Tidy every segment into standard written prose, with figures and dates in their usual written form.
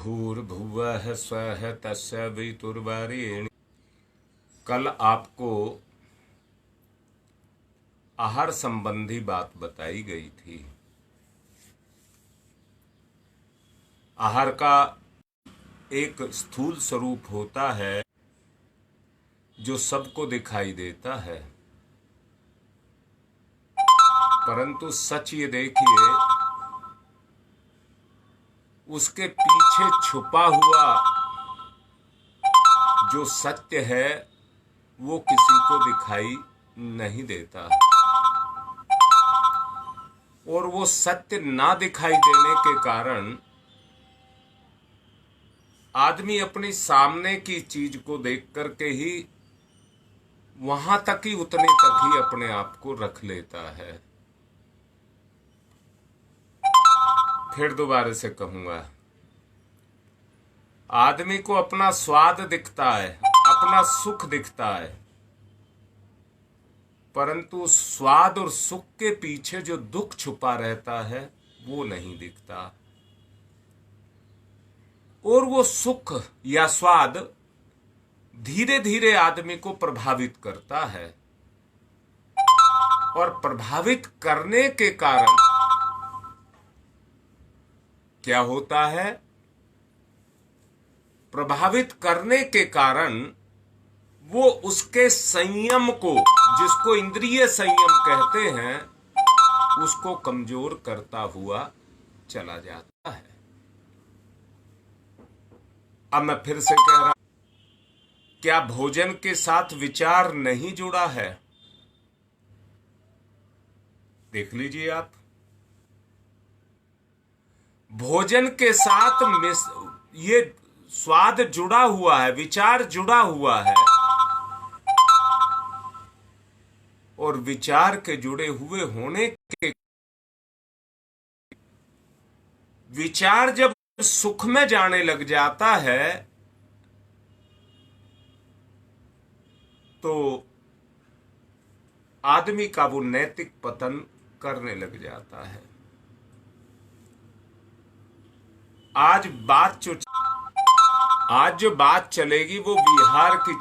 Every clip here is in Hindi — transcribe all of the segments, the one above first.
भूर्भुवः स्वः तत्सवितुर्वरेण्यम्। कल आपको आहार संबंधी बात बताई गई थी। आहार का एक स्थूल स्वरूप होता है जो सबको दिखाई देता है, परंतु सच ये देखिए उसके पीछे छुपा हुआ जो सत्य है वो किसी को दिखाई नहीं देता, और वो सत्य ना दिखाई देने के कारण आदमी अपनी सामने की चीज को देख करके ही वहां तक ही, उतने तक ही अपने आप को रख लेता है। फिर दोबारा से कहूंगा, आदमी को अपना स्वाद दिखता है, अपना सुख दिखता है, परंतु स्वाद और सुख के पीछे जो दुख छुपा रहता है वो नहीं दिखता। और वो सुख या स्वाद धीरे धीरे आदमी को प्रभावित करता है, और प्रभावित करने के कारण क्या होता है? प्रभावित करने के कारण वो उसके संयम को, जिसको इंद्रिय संयम कहते हैं, उसको कमजोर करता हुआ चला जाता है। अब मैं फिर से कह रहा हूं, क्या भोजन के साथ विचार नहीं जुड़ा है? देख लीजिए आप, भोजन के साथ ये स्वाद जुड़ा हुआ है, विचार जुड़ा हुआ है, और विचार के जुड़े हुए होने के विचार जब सुख में जाने लग जाता है तो आदमी का वो नैतिक पतन करने लग जाता है। आज जो बात चलेगी वो बिहार की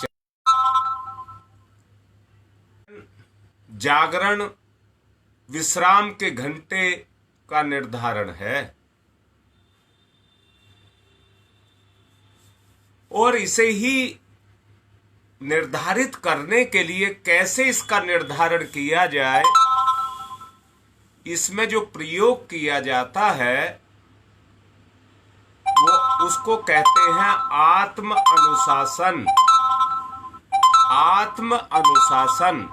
जागरण विश्राम के घंटे का निर्धारण है, और इसे ही निर्धारित करने के लिए कैसे इसका निर्धारण किया जाए, इसमें जो प्रयोग किया जाता है वो उसको कहते हैं आत्म अनुशासन। आत्म अनुशासन।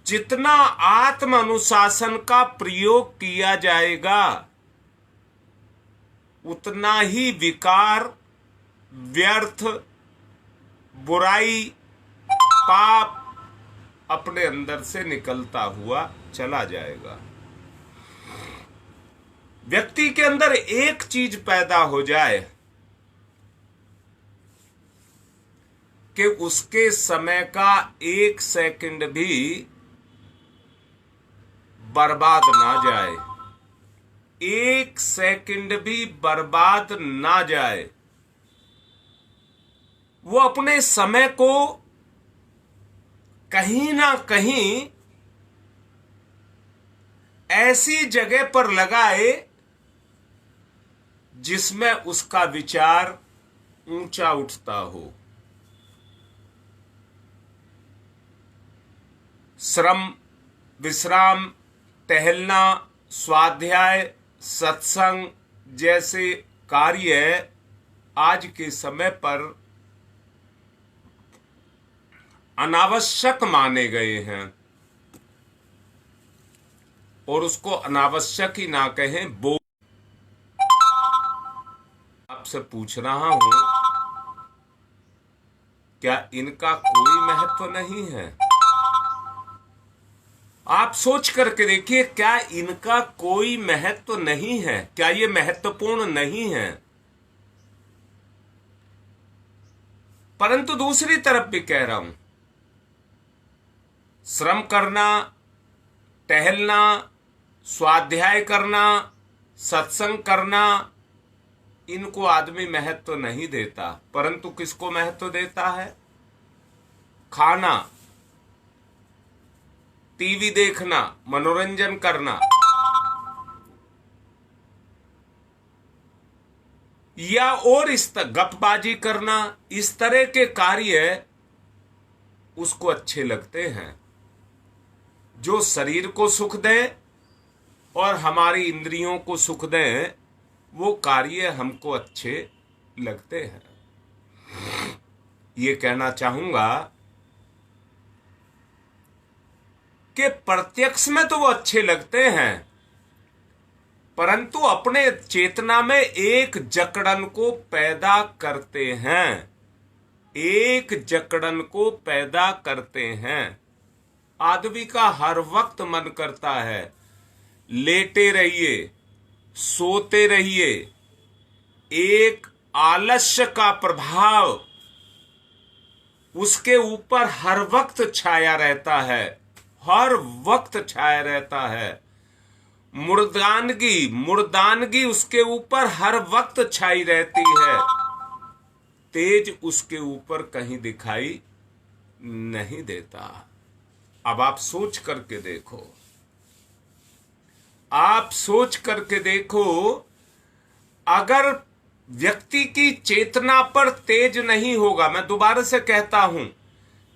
जितना आत्म अनुशासन का प्रयोग किया जाएगा उतना ही विकार, व्यर्थ, बुराई, पाप अपने अंदर से निकलता हुआ चला जाएगा। व्यक्ति के अंदर एक चीज पैदा हो जाए कि उसके समय का एक सेकंड भी बर्बाद ना जाए, एक सेकंड भी बर्बाद ना जाए, वो अपने समय को कहीं ना कहीं ऐसी जगह पर लगाए जिसमें उसका विचार ऊंचा उठता हो। श्रम, विश्राम, टहलना, स्वाध्याय, सत्संग जैसे कार्य आज के समय पर अनावश्यक माने गए हैं, और उसको अनावश्यक ही ना कहें, वो आपसे पूछ रहा हूं, क्या इनका कोई महत्व नहीं है? आप सोच करके देखिए, क्या इनका कोई महत्व नहीं है? क्या ये महत्वपूर्ण नहीं है? परंतु दूसरी तरफ भी कह रहा हूं, श्रम करना, टहलना, स्वाध्याय करना, सत्संग करना, इनको आदमी महत्व नहीं देता, परंतु किसको महत्व देता है? खाना, टीवी देखना, मनोरंजन करना, या और इस गपबाजी करना, इस तरह के कार्य उसको अच्छे लगते हैं। जो शरीर को सुख दे और हमारी इंद्रियों को सुख दे, वो कार्य हमको अच्छे लगते हैं। ये कहना चाहूंगा कि प्रत्यक्ष में तो वो अच्छे लगते हैं, परंतु अपने चेतना में एक जकड़न को पैदा करते हैं, एक जकड़न को पैदा करते हैं। आदमी का हर वक्त मन करता है लेटे रहिए, सोते रहिए। एक आलस्य का प्रभाव उसके ऊपर हर वक्त छाया रहता है, हर वक्त छाया रहता है। मुर्दानगी उसके ऊपर हर वक्त छाई रहती है। तेज उसके ऊपर कहीं दिखाई नहीं देता। अब आप सोच करके देखो, आप सोच करके देखो, अगर व्यक्ति की चेतना पर तेज नहीं होगा, मैं दोबारा से कहता हूं,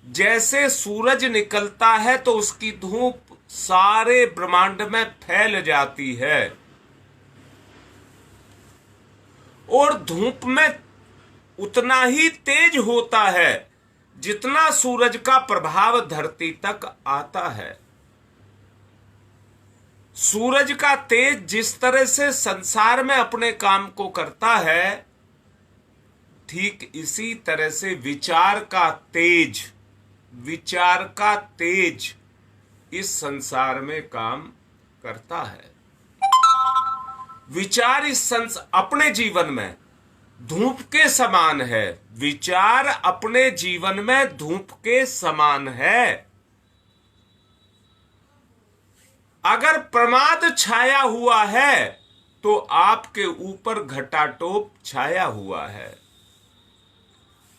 जैसे सूरज निकलता है तो उसकी धूप सारे ब्रह्मांड में फैल जाती है, और धूप में उतना ही तेज होता है जितना सूरज का प्रभाव धरती तक आता है। सूरज का तेज जिस तरह से संसार में अपने काम को करता है, ठीक इसी तरह से विचार का तेज इस संसार में काम करता है। विचार अपने जीवन में धूप के समान है। विचार अपने जीवन में धूप के समान है। अगर प्रमाद छाया हुआ है तो आपके ऊपर घटाटोप छाया हुआ है।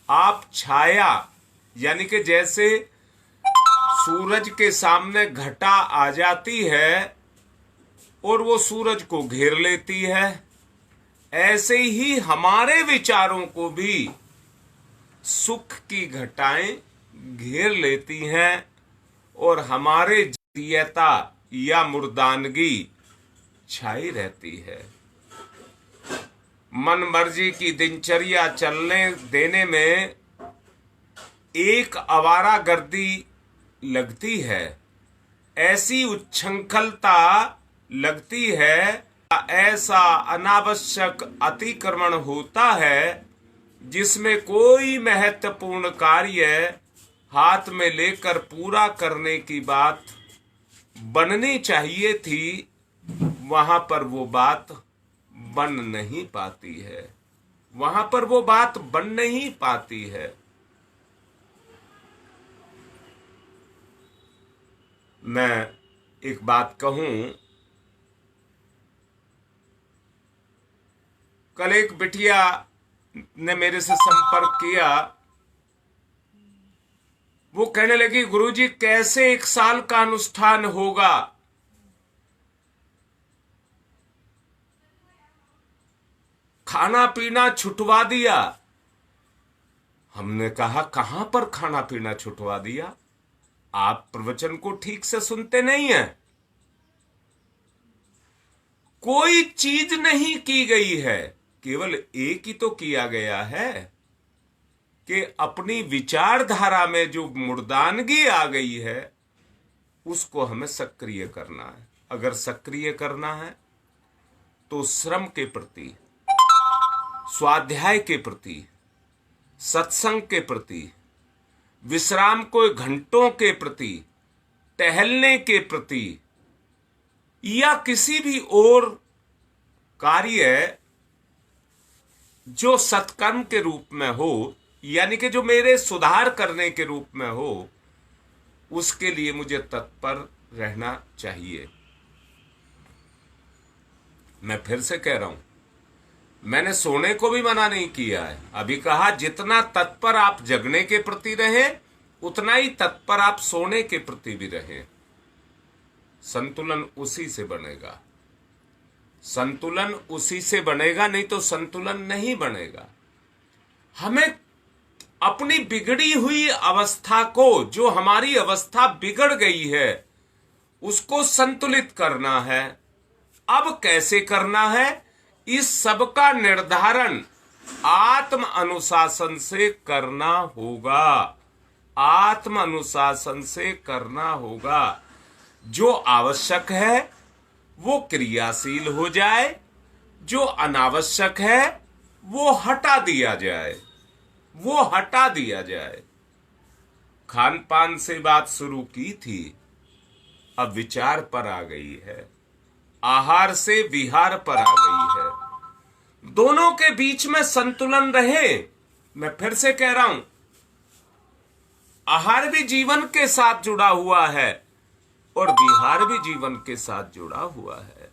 आप छाया यानी कि जैसे सूरज के सामने घटा आ जाती है और वो सूरज को घेर लेती है, ऐसे ही हमारे विचारों को भी सुख की घटाएं घेर लेती हैं और हमारे जीयता या मुर्दानगी छाई रहती है। मन मर्जी की दिनचर्या चलने देने में एक आवारागर्दी लगती है, ऐसी उच्छृंखलता लगती है, ऐसा अनावश्यक अतिक्रमण होता है जिसमें कोई महत्वपूर्ण कार्य हाथ में लेकर पूरा करने की बात बननी चाहिए थी, वहां पर वो बात बन नहीं पाती है, वहां पर वो बात बन नहीं पाती है। मैं एक बात कहूं, कल एक बिटिया ने मेरे से संपर्क किया। वो कहने लगी, गुरुजी कैसे 1 साल का अनुष्ठान होगा? खाना पीना छुटवा दिया। हमने कहा, कहां पर खाना पीना छुटवा दिया? आप प्रवचन को ठीक से सुनते नहीं हैं। कोई चीज नहीं की गई है, केवल एक ही तो किया गया है कि अपनी विचारधारा में जो मुर्दानगी आ गई है उसको हमें सक्रिय करना है। अगर सक्रिय करना है तो श्रम के प्रति, स्वाध्याय के प्रति, सत्संग के प्रति, विश्राम को घंटों के प्रति, टहलने के प्रति, या किसी भी और कार्य जो सत्कर्म के रूप में हो, यानी कि जो मेरे सुधार करने के रूप में हो, उसके लिए मुझे तत्पर रहना चाहिए। मैं फिर से कह रहा हूं, मैंने सोने को भी मना नहीं किया है। अभी कहा जितना तत्पर आप जगने के प्रति रहें उतना ही तत्पर आप सोने के प्रति भी रहें। संतुलन उसी से बनेगा, संतुलन उसी से बनेगा, नहीं तो संतुलन नहीं बनेगा। हमें अपनी बिगड़ी हुई अवस्था को, जो हमारी अवस्था बिगड़ गई है, उसको संतुलित करना है। अब कैसे करना है? इस सब का निर्धारण आत्म अनुशासन से करना होगा, आत्म अनुशासन से करना होगा। जो आवश्यक है वो क्रियाशील हो जाए, जो अनावश्यक है वो हटा दिया जाए, वो हटा दिया जाए। खान पान से बात शुरू की थी, अब विचार पर आ गई है, आहार से विहार पर आ गई है। दोनों के बीच में संतुलन रहे। मैं फिर से कह रहा हूं, आहार भी जीवन के साथ जुड़ा हुआ है और विहार भी जीवन के साथ जुड़ा हुआ है।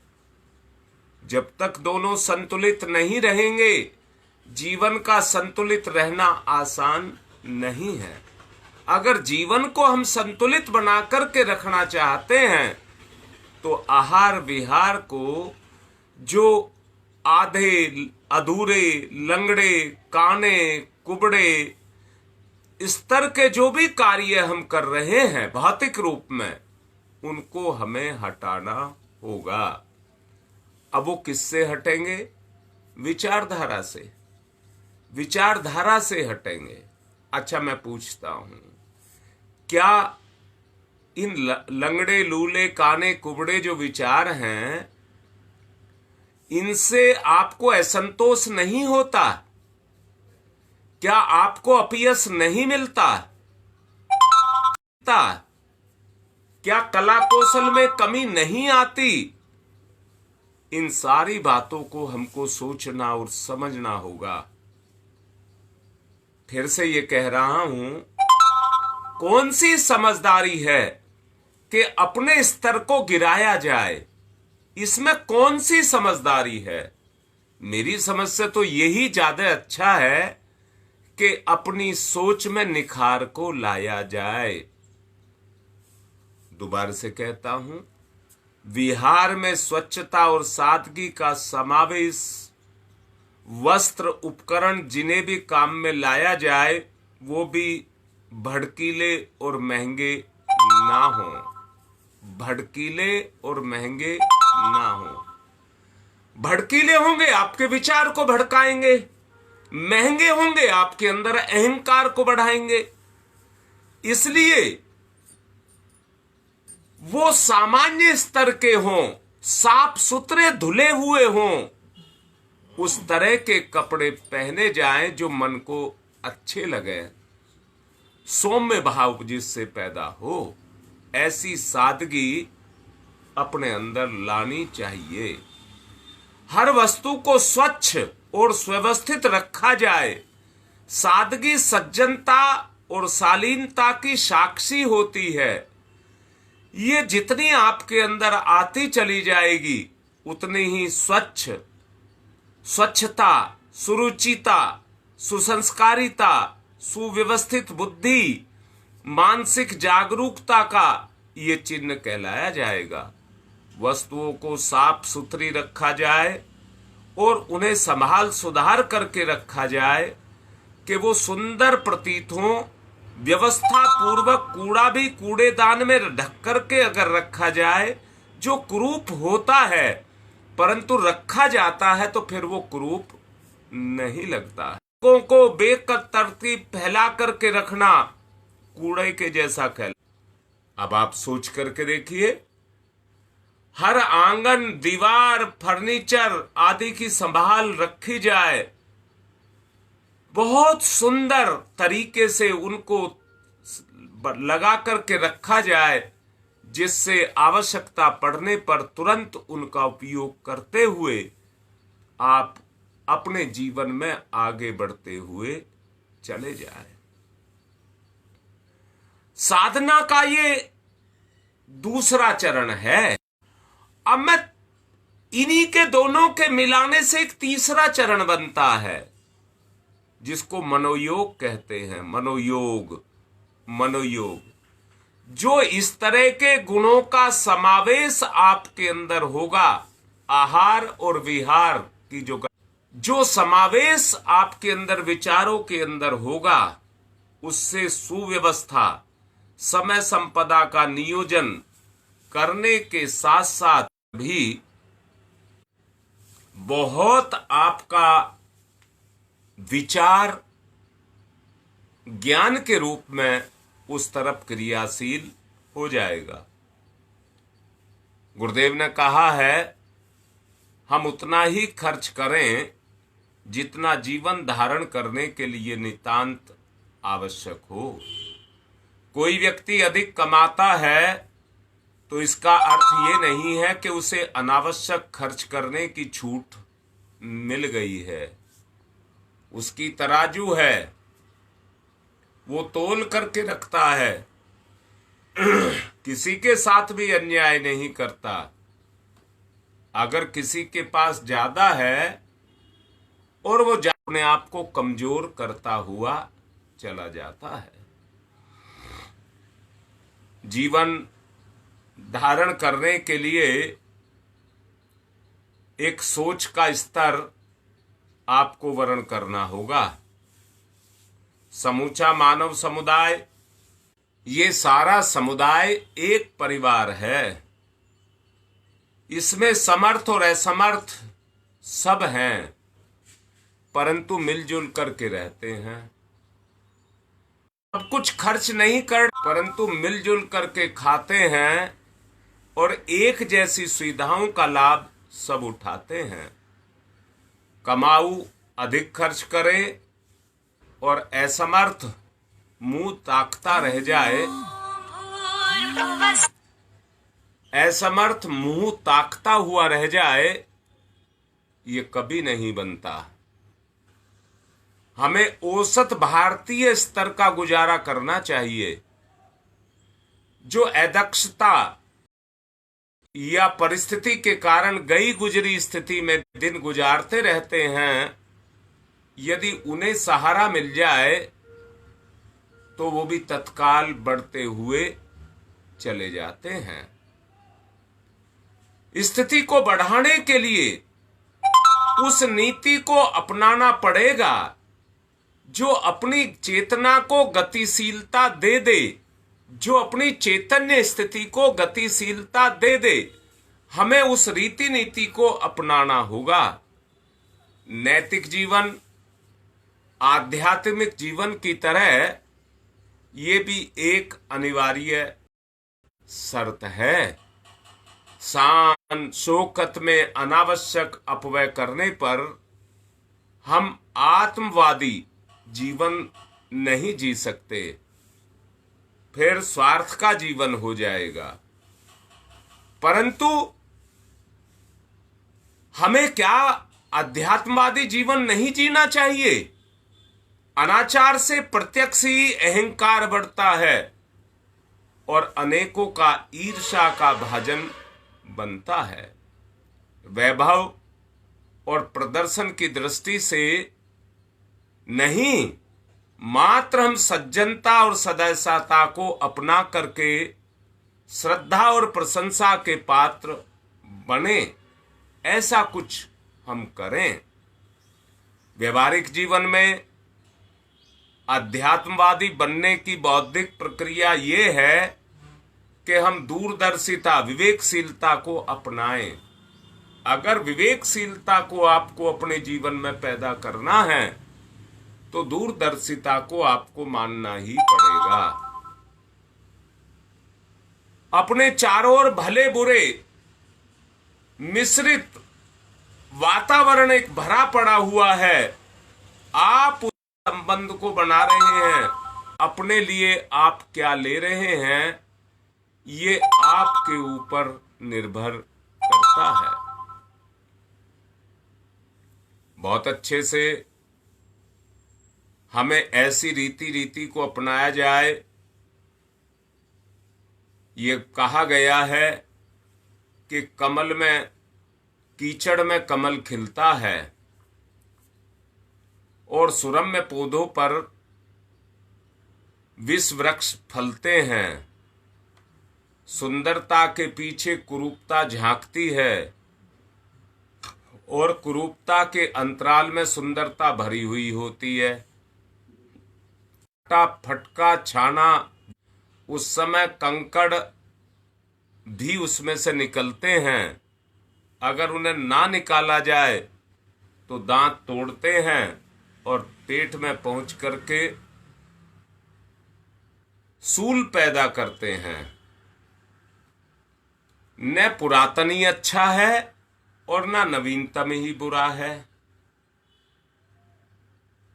जब तक दोनों संतुलित नहीं रहेंगे, जीवन का संतुलित रहना आसान नहीं है। अगर जीवन को हम संतुलित बना करके रखना चाहते हैं तो आहार विहार को, जो आधे अधूरे, लंगड़े, काने, कुबड़े स्तर के जो भी कार्य हम कर रहे हैं भौतिक रूप में, उनको हमें हटाना होगा। अब वो किससे हटेंगे? विचारधारा से, विचारधारा से हटेंगे। अच्छा, मैं पूछता हूं, क्या इन लंगड़े, लूले, काने, कुबड़े जो विचार हैं, इनसे आपको असंतोष नहीं होता? क्या आपको अपयश नहीं मिलता? क्या कला कौशल में कमी नहीं आती? इन सारी बातों को हमको सोचना और समझना होगा। फिर से ये कह रहा हूं, कौन सी समझदारी है कि अपने स्तर को गिराया जाए? इसमें कौन सी समझदारी है? मेरी समझ से तो यही ज्यादा अच्छा है कि अपनी सोच में निखार को लाया जाए। दोबारा से कहता हूं, विहार में स्वच्छता और सादगी का समावेश, वस्त्र उपकरण जिन्हें भी काम में लाया जाए वो भी भड़कीले और महंगे ना हो, भड़कीले और महंगे ना हो। भड़कीले होंगे आपके विचार को भड़काएंगे, महंगे होंगे आपके अंदर अहंकार को बढ़ाएंगे। इसलिए वो सामान्य स्तर के हों, साफ सुथरे धुले हुए हों, उस तरह के कपड़े पहने जाएं जो मन को अच्छे लगे, सौम्य भाव जिससे पैदा हो। ऐसी सादगी अपने अंदर लानी चाहिए। हर वस्तु को स्वच्छ और सुव्यवस्थित रखा जाए। सादगी सज्जनता और शालीनता की साक्षी होती है। ये जितनी आपके अंदर आती चली जाएगी उतनी ही स्वच्छता, सुरुचिता, सुसंस्कारिता, सुव्यवस्थित बुद्धि, मानसिक जागरूकता का ये चिन्ह कहलाया जाएगा। वस्तुओं को साफ सुथरी रखा जाए और उन्हें संभाल सुधार करके रखा जाए कि वो सुंदर प्रतीत हो। व्यवस्था पूर्वक कूड़ा भी कूड़ेदान में ढक करके अगर रखा जाए, जो कुरूप होता है परंतु रखा जाता है तो फिर वो कुरूप नहीं लगता। लोगों को बेतरतीब फैला करके रखना कूड़े के जैसा कहला। अब आप सोच करके देखिए, हर आंगन, दीवार, फर्नीचर आदि की संभाल रखी जाए, बहुत सुंदर तरीके से उनको लगा करके रखा जाए, जिससे आवश्यकता पड़ने पर तुरंत उनका उपयोग करते हुए आप अपने जीवन में आगे बढ़ते हुए चले जाएं। साधना का ये दूसरा चरण है। अब मैं इन्हीं के दोनों के मिलाने से एक तीसरा चरण बनता है, जिसको मनोयोग कहते हैं। मनोयोग, मनोयोग, जो इस तरह के गुणों का समावेश आपके अंदर होगा, आहार और विहार की जो समावेश आपके अंदर विचारों के अंदर होगा, उससे सुव्यवस्था, समय संपदा का नियोजन करने के साथ साथ भी बहुत आपका विचार ज्ञान के रूप में उस तरफ क्रियाशील हो जाएगा। गुरुदेव ने कहा है, हम उतना ही खर्च करें जितना जीवन धारण करने के लिए नितांत आवश्यक हो। कोई व्यक्ति अधिक कमाता है तो इसका अर्थ ये नहीं है कि उसे अनावश्यक खर्च करने की छूट मिल गई है। उसकी तराजू है, वो तोल करके रखता है, किसी के साथ भी अन्याय नहीं करता। अगर किसी के पास ज्यादा है और वो अपने आप को कमजोर करता हुआ चला जाता है। जीवन धारण करने के लिए एक सोच का स्तर आपको वर्ण करना होगा। समूचा मानव समुदाय, ये सारा समुदाय एक परिवार है। इसमें समर्थ और असमर्थ सब हैं, परंतु मिलजुल करके रहते हैं। अब कुछ खर्च नहीं कर, परंतु मिलजुल करके खाते हैं और एक जैसी सुविधाओं का लाभ सब उठाते हैं। कमाऊ अधिक खर्च करे और असमर्थ मुंह ताकता रह जाए, असमर्थ मुंह ताकता हुआ रह जाए, ये कभी नहीं बनता। हमें औसत भारतीय स्तर का गुजारा करना चाहिए। जो अदक्षता या परिस्थिति के कारण गई गुजरी स्थिति में दिन गुजारते रहते हैं, यदि उन्हें सहारा मिल जाए तो वो भी तत्काल बढ़ते हुए चले जाते हैं। स्थिति को बढ़ाने के लिए उस नीति को अपनाना पड़ेगा जो अपनी चेतना को गतिशीलता दे दे, जो अपनी चैतन्य स्थिति को गतिशीलता दे दे। हमें उस रीति नीति को अपनाना होगा। नैतिक जीवन आध्यात्मिक जीवन की तरह ये भी एक अनिवार्य शर्त है। शान शौकत में अनावश्यक अपव्यय करने पर हम आत्मवादी जीवन नहीं जी सकते, फिर स्वार्थ का जीवन हो जाएगा। परंतु हमें क्या अध्यात्मवादी जीवन नहीं जीना चाहिए? अनाचार से प्रत्यक्ष ही अहंकार बढ़ता है और अनेकों का ईर्ष्या का भाजन बनता है। वैभव और प्रदर्शन की दृष्टि से नहीं, मात्र हम सज्जनता और सदैवता को अपना करके श्रद्धा और प्रशंसा के पात्र बने, ऐसा कुछ हम करें। व्यवहारिक जीवन में अध्यात्मवादी बनने की बौद्धिक प्रक्रिया ये है कि हम दूरदर्शिता विवेकशीलता को अपनाएं। अगर विवेकशीलता को आपको अपने जीवन में पैदा करना है तो दूरदर्शिता को आपको मानना ही पड़ेगा। अपने चारों ओर भले बुरे मिश्रित वातावरण एक भरा पड़ा हुआ है, आप उस संबंध को बना रहे हैं। अपने लिए आप क्या ले रहे हैं, ये आपके ऊपर निर्भर करता है। बहुत अच्छे से हमें ऐसी रीति को अपनाया जाए। ये कहा गया है कि कमल में कीचड़ में कमल खिलता है और सुरम्य पौधों पर विष वृक्ष फलते हैं। सुंदरता के पीछे कुरूपता झांकती है और कुरूपता के अंतराल में सुंदरता भरी हुई होती है। फटका छाना, उस समय कंकड़ भी उसमें से निकलते हैं। अगर उन्हें ना निकाला जाए तो दांत तोड़ते हैं और पेट में पहुंच करके सूल पैदा करते हैं। न पुरातन ही अच्छा है और न नवीनतम ही बुरा है।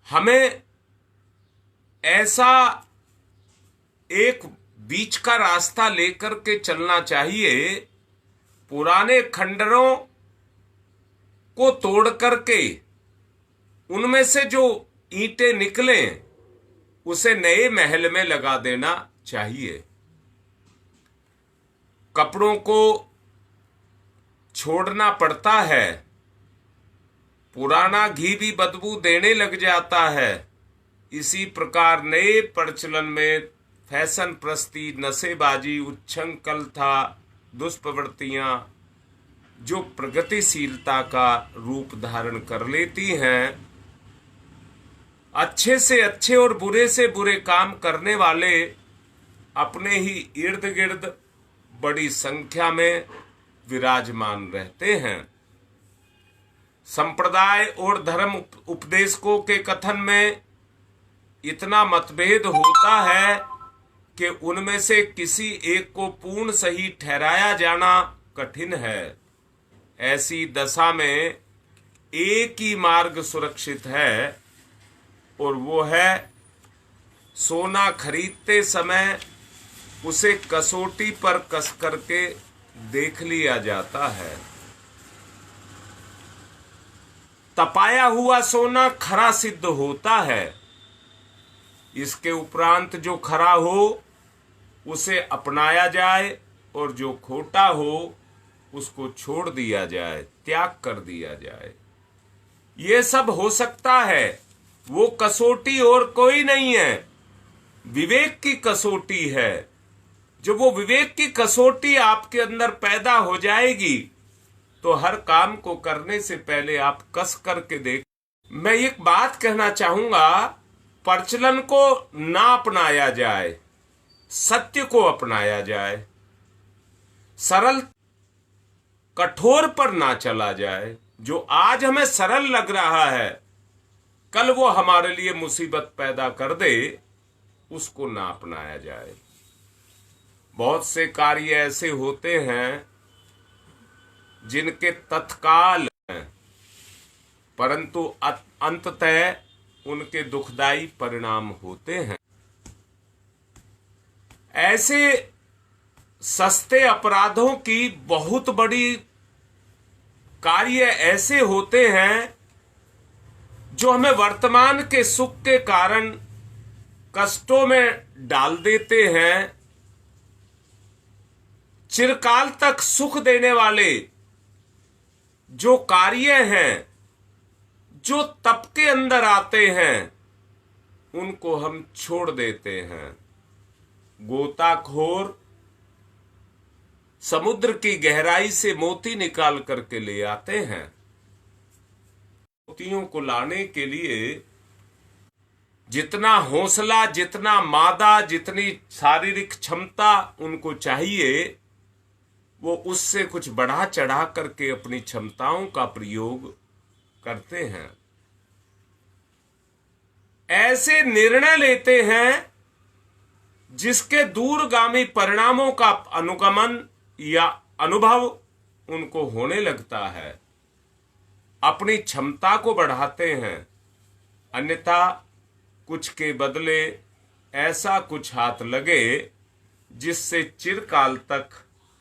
हमें ऐसा एक बीच का रास्ता लेकर के चलना चाहिए। पुराने खंडरों को तोड़ करके उनमें से जो ईंटें निकलें उसे नए महल में लगा देना चाहिए। कपड़ों को छोड़ना पड़ता है। पुराना घी भी बदबू देने लग जाता है। इसी प्रकार नए प्रचलन में फैशन प्रस्ती, नशेबाजी, उच्छृंखल था, दुष्प्रवृत्तियां जो प्रगतिशीलता का रूप धारण कर लेती हैं। अच्छे से अच्छे और बुरे से बुरे काम करने वाले अपने ही इर्द गिर्द बड़ी संख्या में विराजमान रहते हैं। संप्रदाय और धर्म उपदेशकों के कथन में इतना मतभेद होता है कि उनमें से किसी एक को पूर्ण सही ठहराया जाना कठिन है। ऐसी दशा में एक ही मार्ग सुरक्षित है और वो है सोना खरीदते समय उसे कसौटी पर कस करके देख लिया जाता है। तपाया हुआ सोना खरा सिद्ध होता है। इसके उपरांत जो खरा हो उसे अपनाया जाए और जो खोटा हो उसको छोड़ दिया जाए, त्याग कर दिया जाए। ये सब हो सकता है। वो कसौटी और कोई नहीं है, विवेक की कसौटी है। जब वो विवेक की कसौटी आपके अंदर पैदा हो जाएगी तो हर काम को करने से पहले आप कस करके देख। मैं एक बात कहना चाहूंगा, प्रचलन को ना अपनाया जाए, सत्य को अपनाया जाए। सरल कठोर पर ना चला जाए। जो आज हमें सरल लग रहा है कल वो हमारे लिए मुसीबत पैदा कर दे, उसको ना अपनाया जाए। बहुत से कार्य ऐसे होते हैं जिनके तत्काल हैं, परंतु अंततः उनके दुखदायी परिणाम होते हैं। ऐसे सस्ते अपराधों की बहुत बड़ी कार्य ऐसे होते हैं जो हमें वर्तमान के सुख के कारण कष्टों में डाल देते हैं। चिरकाल तक सुख देने वाले जो कार्य हैं, जो तप के अंदर आते हैं, उनको हम छोड़ देते हैं। गोताखोर समुद्र की गहराई से मोती निकाल करके ले आते हैं। मोतियों को लाने के लिए जितना हौसला, जितना मादा, जितनी शारीरिक क्षमता उनको चाहिए, वो उससे कुछ बढ़ा चढ़ा करके अपनी क्षमताओं का प्रयोग करते हैं। ऐसे निर्णय लेते हैं जिसके दूरगामी परिणामों का अनुगमन या अनुभव उनको होने लगता है। अपनी क्षमता को बढ़ाते हैं, अन्यथा कुछ के बदले ऐसा कुछ हाथ लगे जिससे चिरकाल तक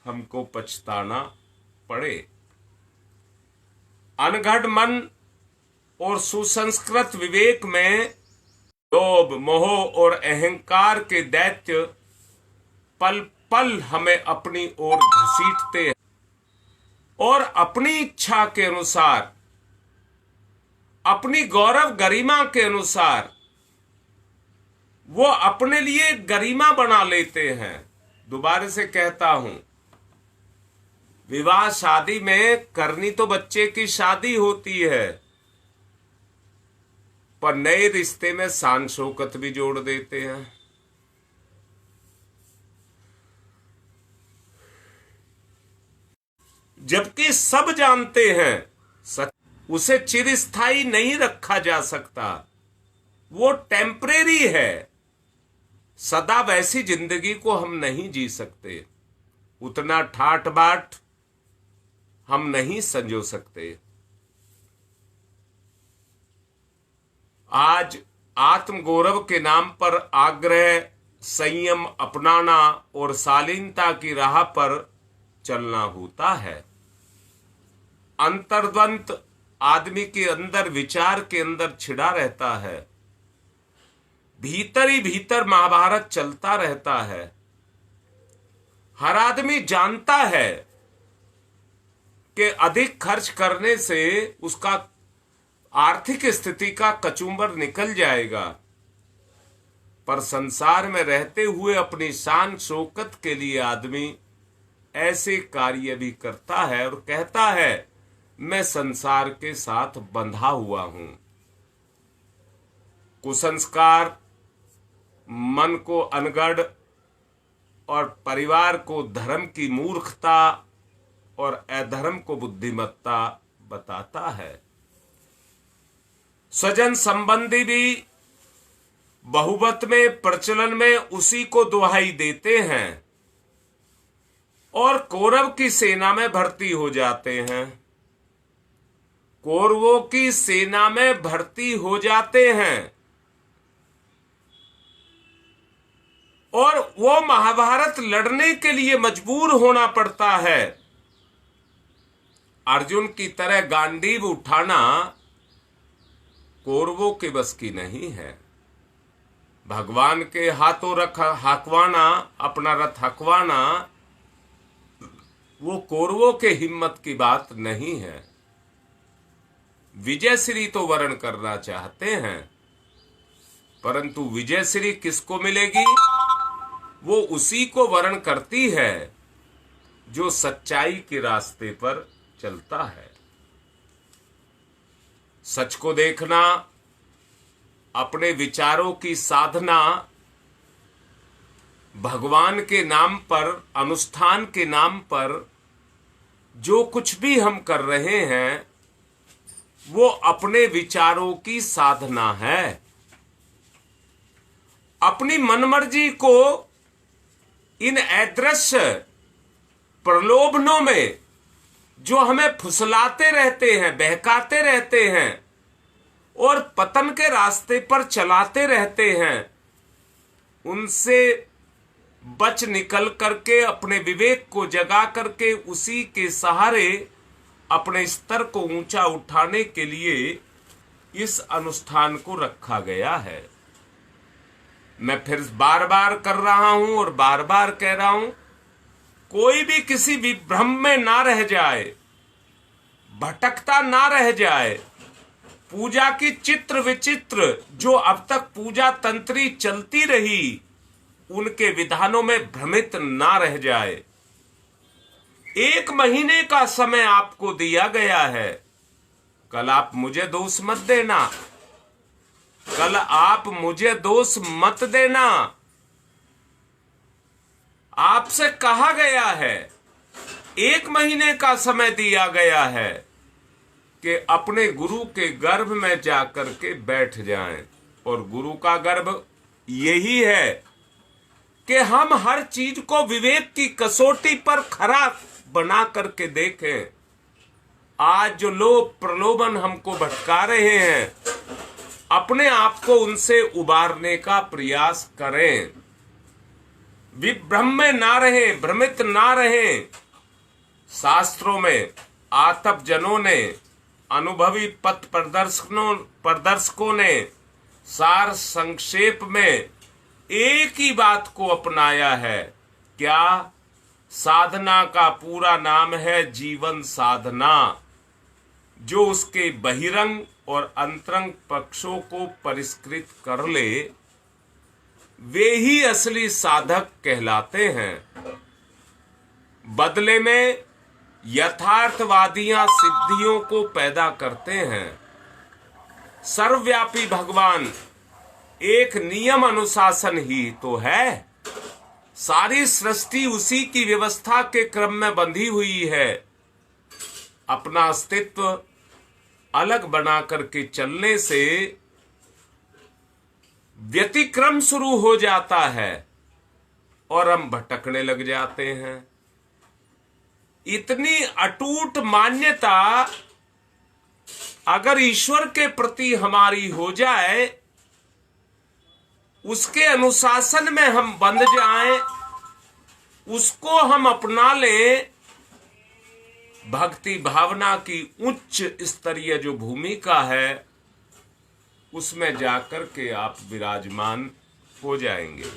हमको पछताना पड़े। अनगढ़ मन और सुसंस्कृत विवेक में लोभ, मोह और अहंकार के दैत्य पल पल हमें अपनी ओर घसीटते हैं। और अपनी इच्छा के अनुसार, अपनी गौरव गरिमा के अनुसार वो अपने लिए गरिमा बना लेते हैं। दोबारा से कहता हूं, विवाह शादी में करनी तो बच्चे की शादी होती है, पर नए रिश्ते में शान शौकत भी जोड़ देते हैं। जबकि सब जानते हैं उसे चिरस्थायी नहीं रखा जा सकता, वो टेम्परेरी है। सदा वैसी जिंदगी को हम नहीं जी सकते, उतना ठाट बाट हम नहीं संजो सकते। आज आत्म गौरव के नाम पर आग्रह, संयम अपनाना और शालीनता की राह पर चलना होता है। अंतर्द्वंद आदमी के अंदर, विचार के अंदर छिड़ा रहता है। भीतर ही भीतर महाभारत चलता रहता है। हर आदमी जानता है कि अधिक खर्च करने से उसका आर्थिक स्थिति का कचूमर निकल जाएगा, पर संसार में रहते हुए अपनी शान शौकत के लिए आदमी ऐसे कार्य भी करता है और कहता है, मैं संसार के साथ बंधा हुआ हूं। कुसंस्कार मन को अनगढ़ और परिवार को धर्म की मूर्खता और अधर्म को बुद्धिमत्ता बताता है। स्वजन संबंधी भी बहुमत में, प्रचलन में उसी को दुहाई देते हैं और कौरव की सेना में भर्ती हो जाते हैं। कौरवों की सेना में भर्ती हो जाते हैं और वो महाभारत लड़ने के लिए मजबूर होना पड़ता है। अर्जुन की तरह गांडीव उठाना कौरवों के बस की नहीं है। भगवान के हाथों रथ हकवाना, अपना रथ हकवाना, वो कौरवों के हिम्मत की बात नहीं है। विजय श्री तो वर्ण करना चाहते हैं, परंतु विजय श्री किसको मिलेगी? वो उसी को वर्ण करती है जो सच्चाई के रास्ते पर चलता है। सच को देखना, अपने विचारों की साधना, भगवान के नाम पर, अनुष्ठान के नाम पर जो कुछ भी हम कर रहे हैं वो अपने विचारों की साधना है। अपनी मनमर्जी को इन अदृश्य प्रलोभनों में जो हमें फुसलाते रहते हैं, बहकाते रहते हैं और पतन के रास्ते पर चलाते रहते हैं, उनसे बच निकल करके अपने विवेक को जगा करके उसी के सहारे अपने स्तर को ऊंचा उठाने के लिए इस अनुष्ठान को रखा गया है। मैं फिर बार बार कर रहा हूं और बार बार कह रहा हूं, कोई भी किसी विभ्रम में ना रह जाए, भटकता ना रह जाए। पूजा की चित्र विचित्र जो अब तक पूजा तंत्री चलती रही, उनके विधानों में भ्रमित ना रह जाए। 1 महीने का समय आपको दिया गया है। कल आप मुझे दोष मत देना, कल आप मुझे दोष मत देना। आपसे कहा गया है, 1 महीने का समय दिया गया है कि अपने गुरु के गर्भ में जाकर के बैठ जाएं। और गुरु का गर्भ यही है कि हम हर चीज को विवेक की कसौटी पर खरा बना करके देखें। आज जो लोग प्रलोभन हमको भटका रहे हैं, अपने आप को उनसे उबारने का प्रयास करें। विभ्रम में ना रहे, भ्रमित ना रहे। शास्त्रों में आतप जनों ने, अनुभवी पथ प्रदर्शकों ने सार संक्षेप में एक ही बात को अपनाया है। क्या? साधना का पूरा नाम है जीवन साधना। जो उसके बहिरंग और अंतरंग पक्षों को परिष्कृत कर ले, वे ही असली साधक कहलाते हैं। बदले में यथार्थवादियां सिद्धियों को पैदा करते हैं। सर्वव्यापी भगवान एक नियम अनुशासन ही तो है। सारी सृष्टि उसी की व्यवस्था के क्रम में बंधी हुई है। अपना अस्तित्व अलग बना करके चलने से व्यतिक्रम शुरू हो जाता है और हम भटकने लग जाते हैं। इतनी अटूट मान्यता अगर ईश्वर के प्रति हमारी हो जाए, उसके अनुशासन में हम बंध जाएं, उसको हम अपना लें, भक्ति भावना की उच्च स्तरीय जो भूमिका है उसमें जाकर के आप विराजमान हो जाएंगे।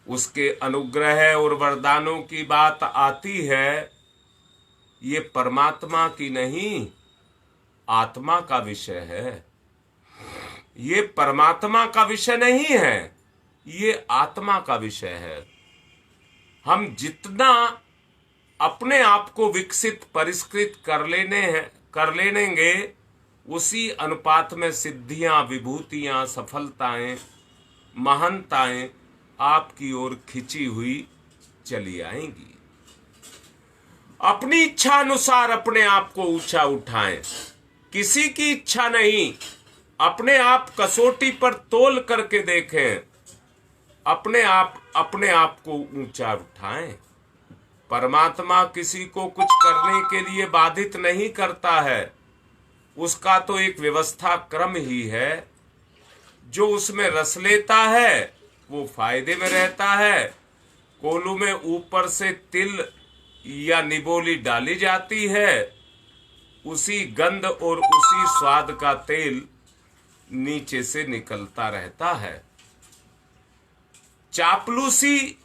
उसके अनुग्रह और वरदानों की बात आती है, ये परमात्मा की नहीं आत्मा का विषय है। ये परमात्मा का विषय नहीं है, ये आत्मा का विषय है। हम जितना अपने आप को विकसित परिष्कृत कर लेंगे, उसी अनुपात में सिद्धियां, विभूतियां, सफलताएं, महानताएं आपकी ओर खिंची हुई चली आएंगी। अपनी इच्छा अनुसार अपने आप को ऊंचा उठाएं, किसी की इच्छा नहीं। अपने आप कसौटी पर तोल करके देखें, अपने आप को ऊंचा उठाएं। परमात्मा किसी को कुछ करने के लिए बाधित नहीं करता है। उसका तो एक व्यवस्था क्रम ही है। जो उसमें रस लेता है वो फायदे में रहता है। कोलू में ऊपर से तिल या निबोली डाली जाती है, उसी गंध और उसी स्वाद का तेल नीचे से निकलता रहता है। चापलूसी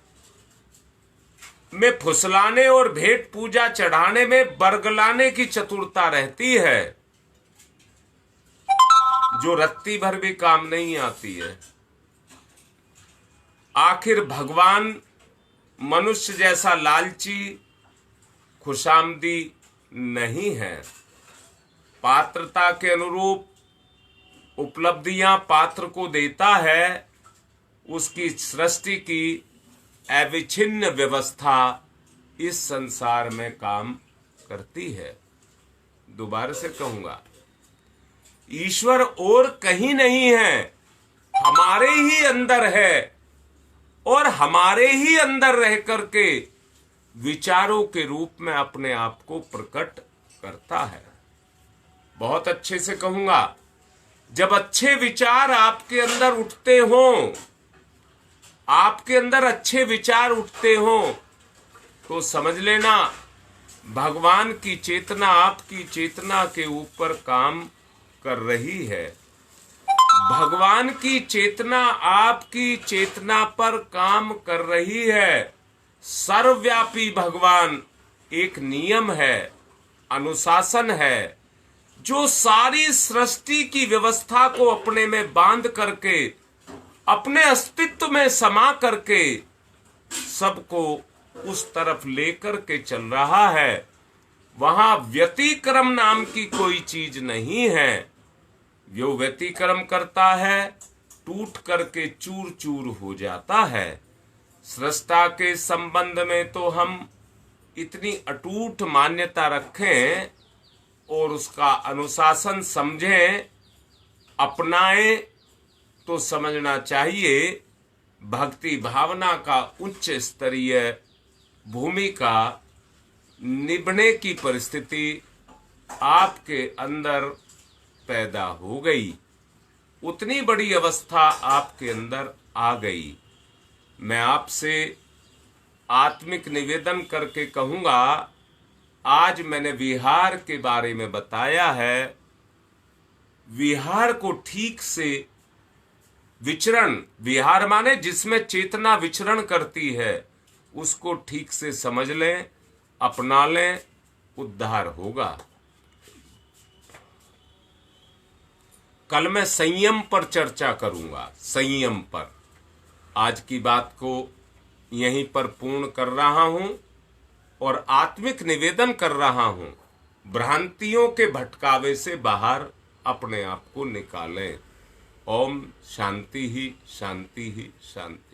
में फुसलाने और भेंट पूजा चढ़ाने में बरगलाने की चतुरता रहती है, जो रत्ती भर भी काम नहीं आती है। आखिर भगवान मनुष्य जैसा लालची खुशामदी नहीं है। पात्रता के अनुरूप उपलब्धियां पात्र को देता है। उसकी सृष्टि की अविच्छिन्न व्यवस्था इस संसार में काम करती है। दोबारा से कहूंगा, ईश्वर और कहीं नहीं है, हमारे ही अंदर है और हमारे ही अंदर रह करके विचारों के रूप में अपने आप को प्रकट करता है। बहुत अच्छे से कहूंगा, जब अच्छे विचार आपके अंदर उठते हों, आपके अंदर अच्छे विचार उठते हों, तो समझ लेना भगवान की चेतना आपकी चेतना के ऊपर काम कर रही है। भगवान की चेतना आपकी चेतना पर काम कर रही है। सर्वव्यापी भगवान एक नियम है, अनुशासन है, जो सारी सृष्टि की व्यवस्था को अपने में बांध करके, अपने अस्तित्व में समा करके सबको उस तरफ लेकर के चल रहा है। वहां व्यतिक्रम नाम की कोई चीज नहीं है। जो व्यतिक्रम करता है टूट करके चूर चूर हो जाता है। सृष्टा के संबंध में तो हम इतनी अटूट मान्यता रखें और उसका अनुशासन समझें, अपनाएं, तो समझना चाहिए भक्ति भावना का उच्च स्तरीय भूमिका निभने की परिस्थिति आपके अंदर पैदा हो गई। उतनी बड़ी अवस्था आपके अंदर आ गई। मैं आपसे आत्मिक निवेदन करके कहूंगा, आज मैंने विहार के बारे में बताया है। विहार को ठीक से विचरण, विहार माने जिसमें चेतना विचरण करती है, उसको ठीक से समझ लें, अपना लें, उद्धार होगा। कल मैं संयम पर चर्चा करूंगा, संयम पर। आज की बात को यहीं पर पूर्ण कर रहा हूं और आत्मिक निवेदन कर रहा हूं, भ्रांतियों के भटकावे से बाहर अपने आप को निकालें। ओम शांति ही शांति ही शांति।